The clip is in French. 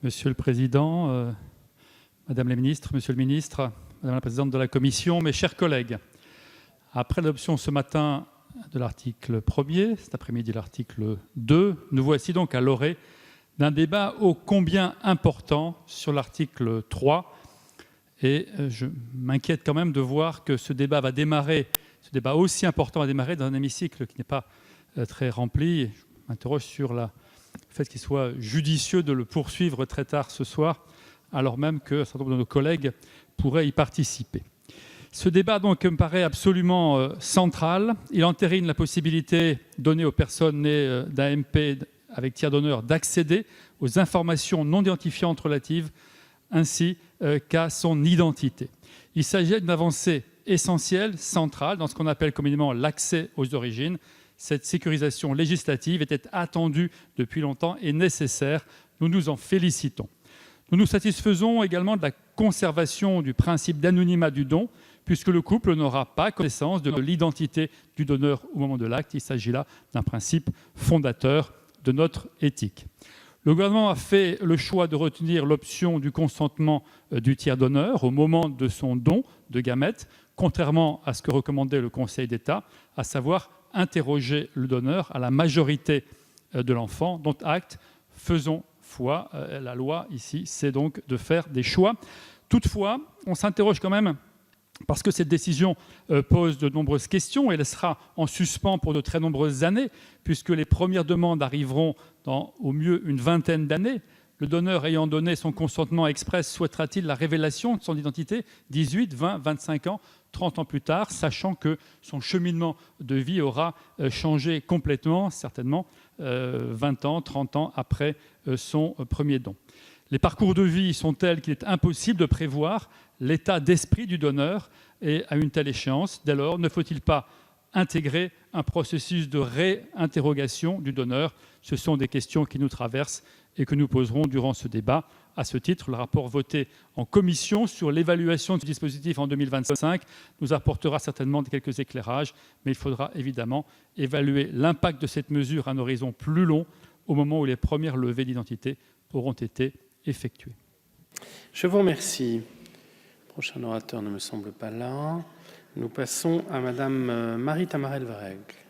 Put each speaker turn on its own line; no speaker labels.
Monsieur le Président, Madame la Ministre, Monsieur le Ministre, Madame la Présidente de la Commission, mes chers collègues, après l'adoption ce matin de l'article 1er, cet après-midi l'article 2, nous voici donc à l'orée d'un débat ô combien important sur l'article 3. Et je m'inquiète quand même de voir que ce débat aussi important va démarrer dans un hémicycle qui n'est pas très rempli. Je m'interroge sur le fait qu'il soit judicieux de le poursuivre très tard ce soir, alors même qu'un certain nombre de nos collègues pourraient y participer. Ce débat donc me paraît absolument central. Il entérine la possibilité donnée aux personnes nées d'AMP avec tiers donneur d'accéder aux informations non identifiantes relatives ainsi qu'à son identité. Il s'agit d'une avancée essentielle, centrale, dans ce qu'on appelle communément l'accès aux origines. Cette sécurisation législative était attendue depuis longtemps et nécessaire. Nous nous en félicitons. Nous nous satisfaisons également de la conservation du principe d'anonymat du don, puisque le couple n'aura pas connaissance de l'identité du donneur au moment de l'acte. Il s'agit là d'un principe fondateur de notre éthique. Le gouvernement a fait le choix de retenir l'option du consentement du tiers donneur au moment de son don de gamètes, contrairement à ce que recommandait le Conseil d'État, à savoir interroger le donneur à la majorité de l'enfant, dont acte, faisons foi. La loi ici, c'est donc de faire des choix. Toutefois, on s'interroge quand même parce que cette décision pose de nombreuses questions et elle sera en suspens pour de très nombreuses années, puisque les premières demandes arriveront dans au mieux une vingtaine d'années. Le donneur ayant donné son consentement express souhaitera-t-il la révélation de son identité 18, 20, 25 ans, 30 ans plus tard, sachant que son cheminement de vie aura changé complètement, certainement 20 ans, 30 ans après son premier don. Les parcours de vie sont tels qu'il est impossible de prévoir l'état d'esprit du donneur et à une telle échéance. Dès lors, ne faut-il pas intégrer un processus de réinterrogation du donneur? Ce sont des questions qui nous traversent et que nous poserons durant ce débat. À ce titre, le rapport voté en commission sur l'évaluation du dispositif en 2025 nous apportera certainement quelques éclairages, mais il faudra évidemment évaluer l'impact de cette mesure à un horizon plus long, au moment où les premières levées d'identité auront été effectuées.
Je vous remercie. Le prochain orateur ne me semble pas là. Nous passons à Madame Marie Tamarel-Varègue.